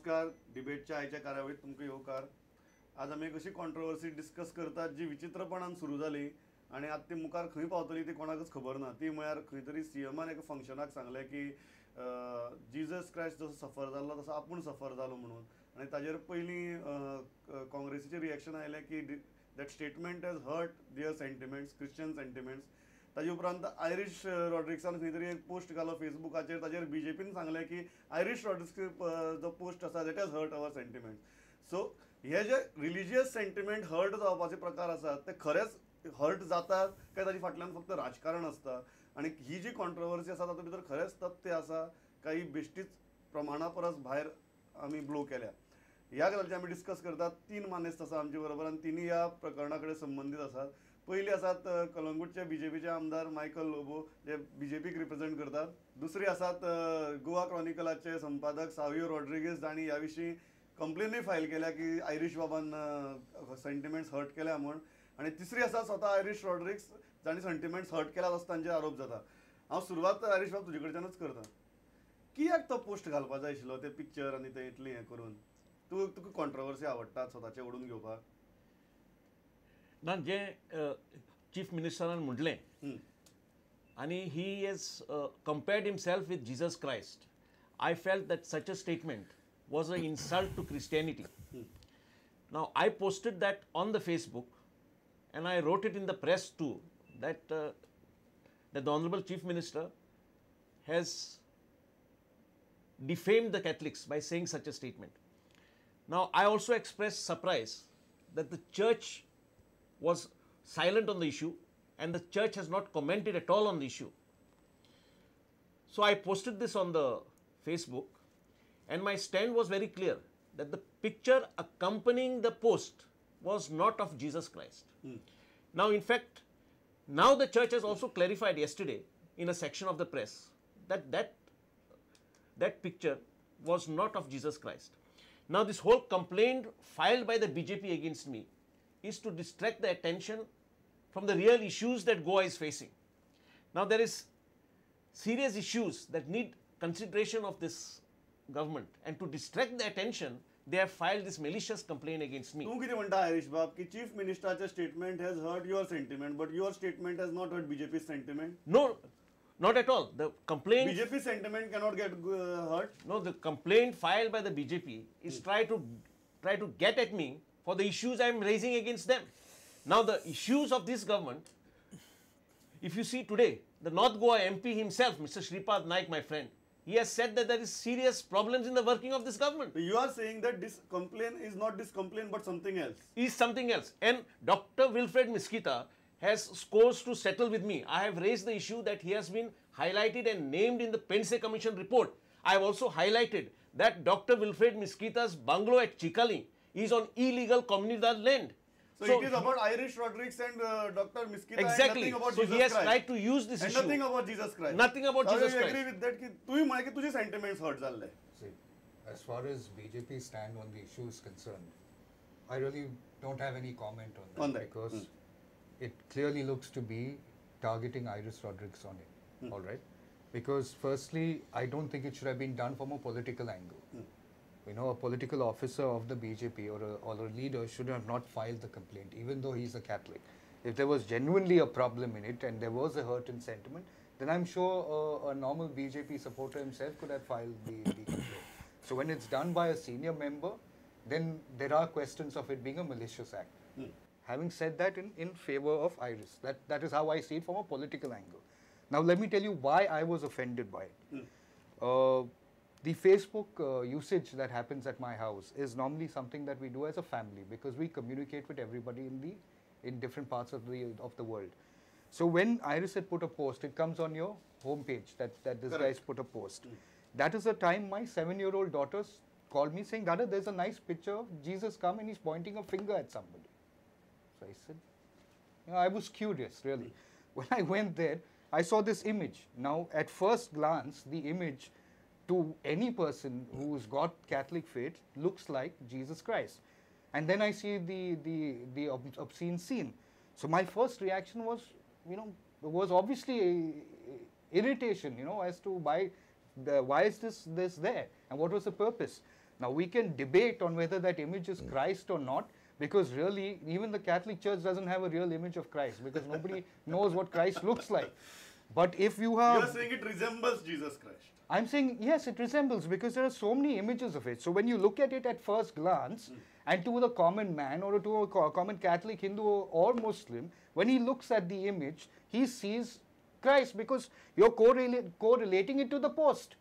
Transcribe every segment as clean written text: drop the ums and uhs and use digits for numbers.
नमस्कार. डिबेटच्या आयच्या कार्यावळीत तुमकां येवकार. आज आमी एक अशी कॉन्ट्रोवर्सी डिस्कस करतात जी विचित्रपणान सुरू जाली आणि आता ती मुखार खंय पावतली ती कोणाकच खबर ना. ती म्हळ्यार खंय तरी सीएमान एका फंक्शनाक सांगलें की जिजस क्रायस्ट जसो सफर जाल्लो तसो आपूण सफर जालो म्हणून. आनी ताजेर पयलीं काँग्रेसीचें रिएक्शन आयलें की that statement has hurt their sentiments, Christian sentiments. ताजे उपरांत आयरिश रॉड्रिक्सान खंय तरी एक पोस्ट घालो फेसबुकाचेर. ताजेर बीजेपीन सांगलें की आयरिश रॉड्रिक्स जो पोस्ट आसा that has hurt our sentiment. So हे जे रिलिजियस सेंटिमेंट हर्ट जावपाचे प्रकार आसात ते खरेंच हर्ट जातात काय ताजे फाटल्यान फक्त राजकारण आसता. आनी ही जी कॉन्ट्रोवर्सी आसा तातूंत भितर खरेंच तथ्य आसा काही बेश्टीच प्रमाणा परस भायर आमी ब्लो केल्या. ह्या गजालीचेर आमी डिस्कस करतात. 3 मानेस्त आसा आमचे बरोबर आनी तिनी ह्या प्रकरणा कडेन संबंदीत आसात. पयली आसात कलंगूटचे बीजेपीचे आमदार मायकल लोबो जे बीजेपीक रिप्रेझेंट करतात. दुसरी आसात गोवा क्रॉनिकलाचे संपादक सावियो रॉड्रिगीस जाणी ह्या विशीं कंप्लेनूय फायल केल्या की आयरिश बाबान सेंटिमेंट्स हर्ट केल्या म्हूण. आनी तिसरी आसा स्वता आयरिश रॉड्रिक्स जाणी सेंटिमेंट्स हर्ट केल्यात असो तांचेर आरोप जाता. हांव सुरवात आयरिश बाब तुजे कडच्यानूच करता. कित्याक तो पोस्ट घालपाक जाय आशिल्लो ते पिक्चर आनी ते इतलें हें करून? तुका कॉन्ट्रोवर्सी आवडटा स्वताचें ओडून घेवपाक? ना, जे चीफ मिनिस्टरान म्हटलें आनी he has compared himself with Jesus Christ. I felt that such a statement was an insult to Christianity. Now, I posted that on the Facebook and I wrote it in the press too, that the Honorable Chief Minister has defamed the Catholics by saying such a statement. Now, I also expressed surprise that the church was silent on the issue and the church has not commented at all on the issue. So, I posted this on the Facebook. And my stand was very clear that the picture accompanying the post was not of Jesus Christ. Now, in fact, now the church has also clarified yesterday in a section of the press that picture was not of Jesus Christ. Now, this whole complaint filed by the BJP against me is to distract the attention from the real issues that Goa is facing. Now, there is serious issues that need consideration of this government, and to distract the attention they have filed this malicious complaint against me. तू कितें म्हणटा आयरिश बाब की chief मिनिस्टराचे statement has hurt your sentiment but your statement has not hurt BJP sentiment? No, not at all. The complaint, BJP sentiment cannot get hurt. no, the complaint filed by the BJP is try to get at me for the issues I am raising against them. Now, the issues of this government, if you see today, the North Goa MP himself, Mr. Shripad Naik, my friend, he has said that there is serious problems in the working of this government. You are saying that this complaint is not this complaint but something else. Is something else. And Dr. Wilfred Mesquita has scores to settle with me. I have raised the issue that he has been highlighted and named in the Pense Commission report. I have also highlighted that Dr. Wilfred Mesquita's bungalow at Chikali is on illegal comunidad land. So it is about Irish Rodriguez and Dr. Mesquita. Exactly. And nothing about So Jesus he has Christ. tried to use this and issue. Nothing about Jesus Christ. Nothing about Jesus I Christ. agree with that. कि तू म्हण की तुझे sentiments hurt जाल्ले. See, as far as BJP stand on the issue is concerned, I really don't have any comment on that. Because it clearly looks to be targeting Iris Rodriguez on it. All right. Because firstly, I don't think it should have been done from a political angle. You know, a political officer of the BJP or a leader should have not filed the complaint, even though he's a Catholic. If there was genuinely a problem in it and there was a hurt in sentiment, then I'm sure a normal BJP supporter himself could have filed the complaint. So when it's done by a senior member, then there are questions of it being a malicious act. Having said that, in favor of Iris, that is how I see it from a political angle. Now let me tell you why I was offended by it. The Facebook usage that happens at my house is normally something that we do as a family because we communicate with everybody in different parts of the world. So when Iris had put a post, it comes on your homepage that this guy's put a post. That is the time my 7-year-old daughter called me saying, "Dada, there's a nice picture of Jesus come and he's pointing a finger at somebody." So I said, you know, I was curious really. When I went there, I saw this image. Now at first glance, the image to any person who's got Catholic faith looks like Jesus Christ. And then I see the obscene scene. So my first reaction was, you know, was obviously irritation, you know, as to why is this there and what was the purpose. Now we can debate on whether that image is Christ or not, because really even the Catholic Church doesn't have a real image of Christ, because nobody knows what Christ looks like. But if you have... You are saying it resembles Jesus Christ. I'm saying yes, it resembles, because there are so many images of it. So when you look at it at first glance, and to the common man or to a common Catholic, Hindu or Muslim, when he looks at the image, he sees Christ, because you're correlating it to the post.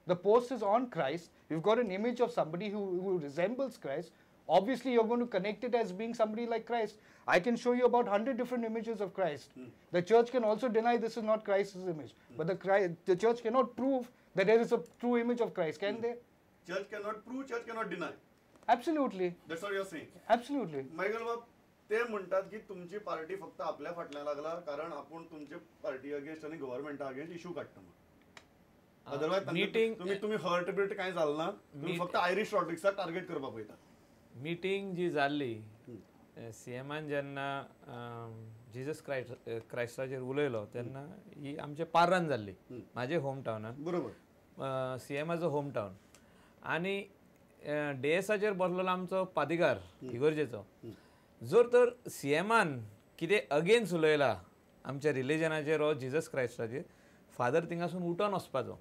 The post is on Christ. You've got an image of somebody who resembles Christ. Obviously, you're going to connect it as being somebody like Christ. I can show you about 100 different images of Christ. The church can also deny this is not Christ's image. But the church cannot prove that there is a true image of Christ, can they? Church cannot prove, church cannot deny. Absolutely. That's what you're saying. Absolutely. Michael बाब ते म्हणतात की तुमची party फक्त आपल्या फाटल्या लागला कारण आपण तुमचे पार्टी अगेन्स्ट आणि गव्हर्नमेंट अगेन्स्ट इश्यू काढतो मग अदरवाइज तुम्ही हर्ट बिट काय झालं ना तुम्ही फक्त आयरिश रॉड्रिक्सचा टार्गेट करपा पळयता मीटिंग जी जाल्ली सीएमान जेन्ना जिजस क्रायस्टाचेर उलयलो तेन्ना ही आमचे पार्रान जाल्ली म्हाजे होम टाउनान बरोबर सीएमाचो होम टाउन आनी डेसाचेर बसलेलो आमचो पादिगार इगर्जेचो जर तर सीएमान कितें अगेन्स्ट उलयला आमच्या रिलिजनाचेर हो जिजस क्रायस्टाचेर फादर थिंगासून उठोन वचपाचो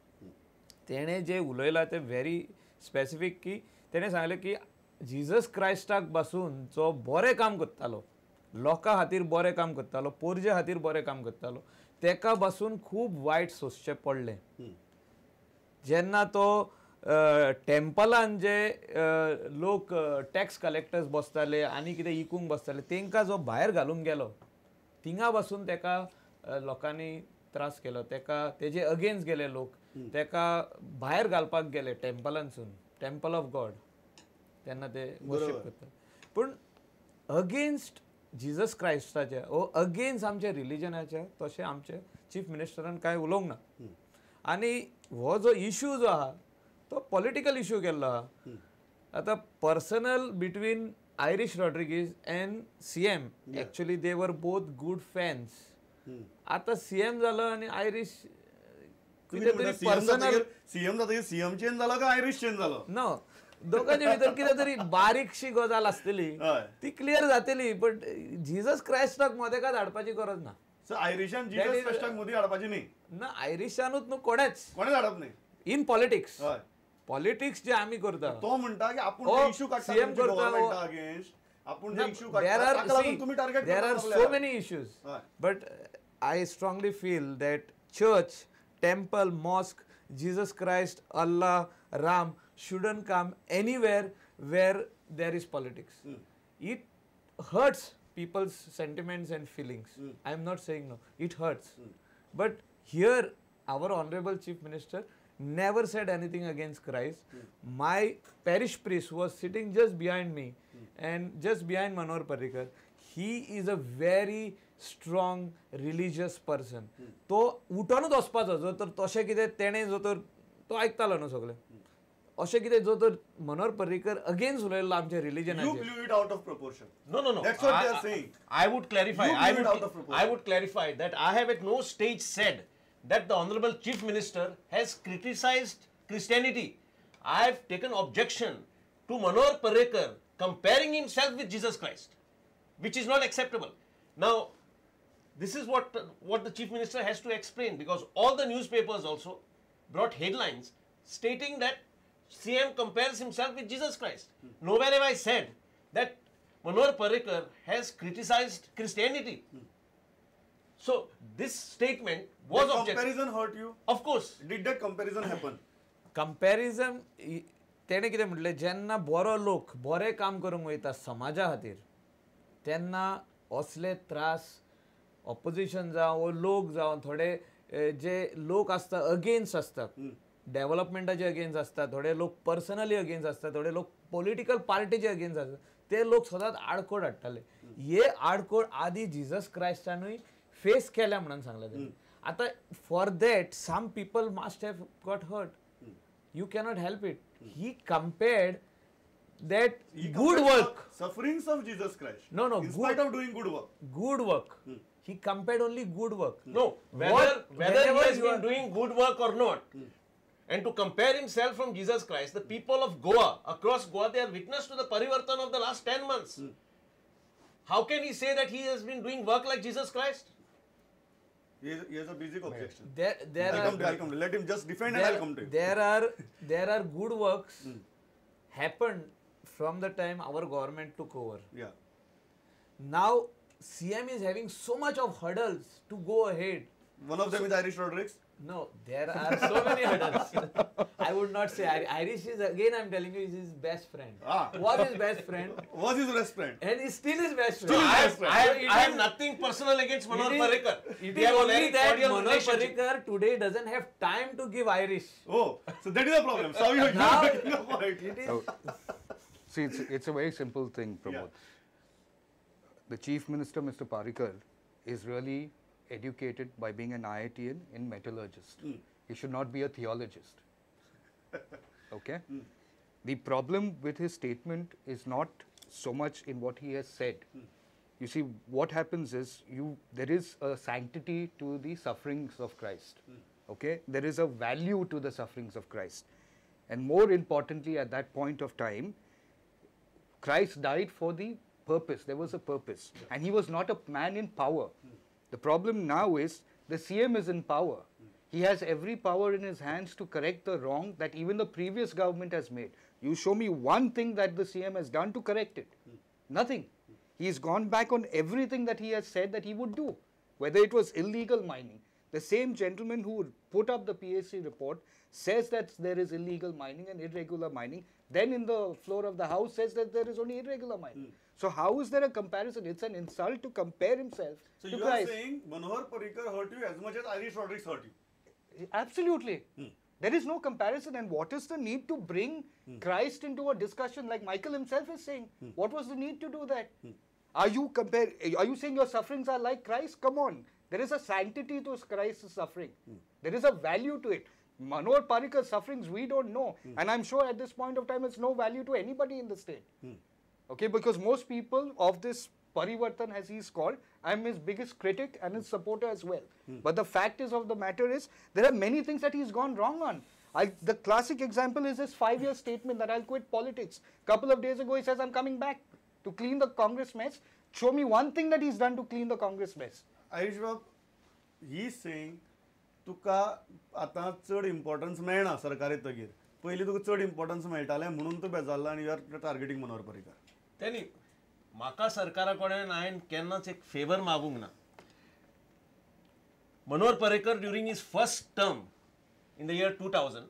तेणें जे उलयलां तें व्हेरी स्पेसिफीक की तेणें सांगलें की जिजस क्रायस्टाक पासून जो बरें काम करतालो लोकां खातीर बरें काम करतालो पोरजे खातीर बरें काम करतालो तेका पासून खूब वायट सोंसचें पडलें जेन्ना तो टेम्पलान जे लोक टॅक्स कलेक्टर्स बसताले आनी कितें इकूंक बसताले तांकां जो भायर घालूंक गेलो थिंगा पासून तेका लोकांनी त्रास केलो तेका तेजे अगेन्स्ट गेले लोक तेका भायर घालपाक गेले टेम्पलानसून टेम्पल ऑफ गॉड तेन्ना ते वर्शीप करता पूण अगेन्स्ट जिजस क्रायस्टाचे ओ अगेन्स्ट आमच्या रिलिजनाचे तशें आमचे चीफ मिनिस्टरान कांय उलोवंक ना आनी हो जो इश्यू जो आहा तो पॉलिटिकल इश्यू केल्लो आहा आतां personal between Irish Rodrigues and CM actually they were both good fans आतां सीएम जालो आनी आयरिश पर्सनल सीएम जाता सीएम चेंज जालो का आयरिश चेंज जालो नो दोगांचे भितर कितें तरी बारीकशी गजाल आसतली ती क्लियर जातली बट जिजस क्रायस्टाक मदेकात हाडपाची गरज ना सो आयरिशान जिजस क्रायस्टाक मदीं हाडपाची न्ही ना आयरिशानूच न्हू कोणेच हाडप न्ही इन पॉलिटिक्स पॉलिटिक्स जे आमी करता तो म्हणटा की आपण इश्यू काडटा सीएम करता अगेन्स्ट आपण जे इश्यू देर काडटा तुम्ही target there are so many issues but I strongly feel that church temple mosque Jesus Christ Allah Ram shouldn't come anywhere where there is politics. It hurts people's sentiments and feelings. I am not saying no. It hurts. But here, our Honorable Chief Minister never said anything against Christ. My parish priest was sitting just behind me and just behind Manohar Parrikar. He is a very strong religious person. तो उठोनूच वचपाचो जो तर तशें कितें तेणें जो तर तो आयकतालो न्हू सगळें अशें कितें जो तर मनोहर पर्रीकर अगेन्स्ट उलयल्लो आमच्या रिलिजनाचेर You blew it out of proportion. No. That's what they are saying. I would clarify. You blew it out of proportion. I would clarify that I have at no stage said that the Honorable Chief Minister has criticized Christianity. I have taken objection to Manohar Parrikar comparing himself with Jesus Christ, which is not acceptable. Now, this is what the Chief Minister has to explain, because all the newspapers also brought headlines stating that CM compares himself with Jesus Christ. Nowhere have I said that Manohar Parrikar has criticized Christianity. So this statement was Did objective. comparison hurt you? Of course. Did that comparison happen? Comparison तेणें कितें म्हटलें जेन्ना बरो लोक बरें काम करूंक वयता समाजा खातीर तेन्ना असले त्रास ऑपोजिशन जावं वो लोक जावं थोडे जे लोक आसता अगेन्स्ट आसता डेव्हलपमेंटाचे अगेन्स्ट आसता थोडे लोक पर्सनली अगेन्स्ट आसता थोडे लोक पॉलिटिकल पार्टीचे अगेन्स्ट आसता ते लोक सदांच आडकोड हाडटाले हे आडकोड आदी जिजस क्रायस्टानूय फेस केल्या म्हणून सांगलें तें आतां for that some people must have got hurt you cannot help it he compared that good work sufferings of Jesus Christ no in spite of doing good work he compared only good work No, whether he has been doing good work or not, and to compare himself from Jesus Christ, the people of Goa, across Goa, they are witness to the parivartan of the last 10 months. How can he say that he has been doing work like Jesus Christ? He has a basic objection. I'll come to. Let him just defend and I'll come to you. there are good works happened from the time our government took over. Yeah. Now CM is having so much of hurdles to go ahead. One of them is Irish Rodrigues. No, there are so many hurdles. I would not say Irish is, again I'm telling you, is his best friend. Was his best friend. Was his best friend. And is still his best friend. Still his best friend. I have nothing personal against Manoj Parrikar. It We is have a only very that cordial Manoj relationship. Parrikar today doesn't have time to give Irish. Oh, so that is the problem. So you are Now, making a point. it is, See, it's a very simple thing, Pramod. Yeah. The Chief Minister, Mr. Parrikar, is really educated by being an IITian in metallurgist. He should not be a theologist. Okay? The problem with his statement is not so much in what he has said. You see, what happens is there is a sanctity to the sufferings of Christ. Okay? There is a value to the sufferings of Christ. And more importantly, at that point of time, Christ died for the purpose. There was a purpose. And he was not a man in power. The problem now is the CM is in power. He has every power in his hands to correct the wrong that even the previous government has made. You show me one thing that the CM has done to correct it. Nothing. He's gone back on everything that he has said that he would do. Whether it was illegal mining. The same gentleman who put up the PAC report says that there is illegal mining and irregular mining. Then in the floor of the house says that there is only irregular mining. So how is there a comparison? It's an insult to compare himself So to you Christ. are saying Manohar Parrikar hurt you as much as Irish Rodrigues hurt you. Absolutely. There is no comparison. And what is the need to bring Christ into a discussion like Michael himself is saying? What was the need to do that? Are you saying your sufferings are like Christ? Come on. There is a sanctity to Christ's suffering. There is a value to it. Manohar Parrikar's sufferings we don't know. And I'm sure at this point of time it's no value to anybody in the state. Okay, because most people of this Parivartan, as he's called, I'm his biggest critic and his supporter as well. But the fact is of the matter is, there are many things that he's gone wrong on. The classic example is his 5-year statement that I'll quit politics. Couple of days ago he says, I'm coming back to clean the Congress mess. Show me one thing that he's done to clean the Congress mess. Irish Bab, he is saying, तुका आता चड importance मेळना सरकारी तगीर पयलीं तुका चड importance मेळटालें म्हणून तूं बेजारला आनी यू आर टार्गेटींग मनोहर पर्रीकर. त्यांनी म्हाका सरकारा कडेन हांवें केन्नाच एक फेवर मागूंक ना. Manohar Parrikar during his first term in the year 2000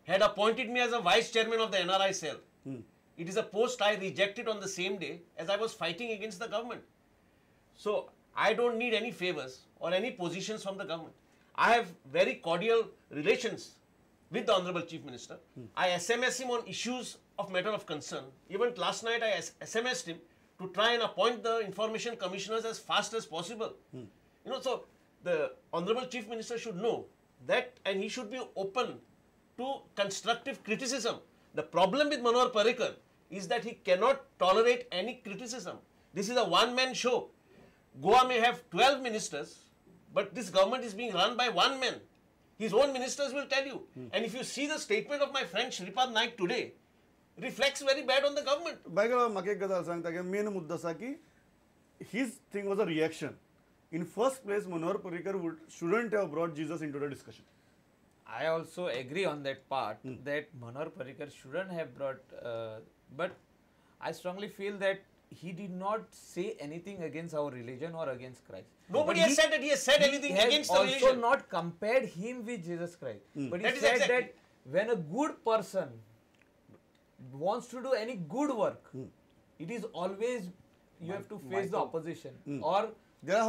had appointed me as a vice chairman of the NRI cell. It is a post I rejected on the same day as I was fighting against the government. So I don't need any favors or any positions from the government. I have very cordial relations with the Honorable Chief Minister. I SMS him on issues of matter of concern. Even last night I SMSed him to try and appoint the information commissioners as fast as possible. So the Honorable Chief Minister should know that, and he should be open to constructive criticism. The problem with Manohar Parrikar is that he cannot tolerate any criticism. This is a one-man show. Goa may have 12 ministers, but this government is being run by one man. His own ministers will tell you. And if you see the statement of my friend Shripad Naik today, reflects very bad on the government. बायगळा म्हाका एक गजाल सांगता की main मुद्दो आसा की his thing was a reaction. In first place, Manohar Parrikar shouldn't have brought Jesus into the discussion. I also agree on that part that Manohar Parrikar shouldn't have brought, but I strongly feel that he did not say anything against our religion or against Christ. Nobody has said that he has said anything against the religion. He has religion. also not compared him with Jesus Christ. But he That is said exactly. that when a good person wants to do any good work, it is always you have to face the opposition or There are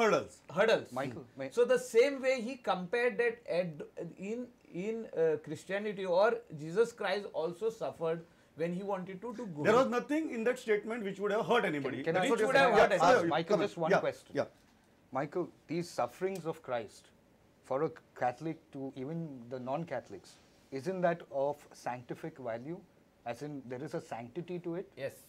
hurdles. Michael, so the same way he compared that in Christianity or Jesus Christ also suffered when he wanted to do good. There was nothing in that statement which would have hurt anybody. Can That's I what would you're have saying. hurt Yeah, anybody. Michael, come just on. one Yeah, question. Yeah. Michael, these sufferings of Christ, for a Catholic to even the non-Catholics, isn't that of sanctific value? As in, there is a sanctity to it? Yes.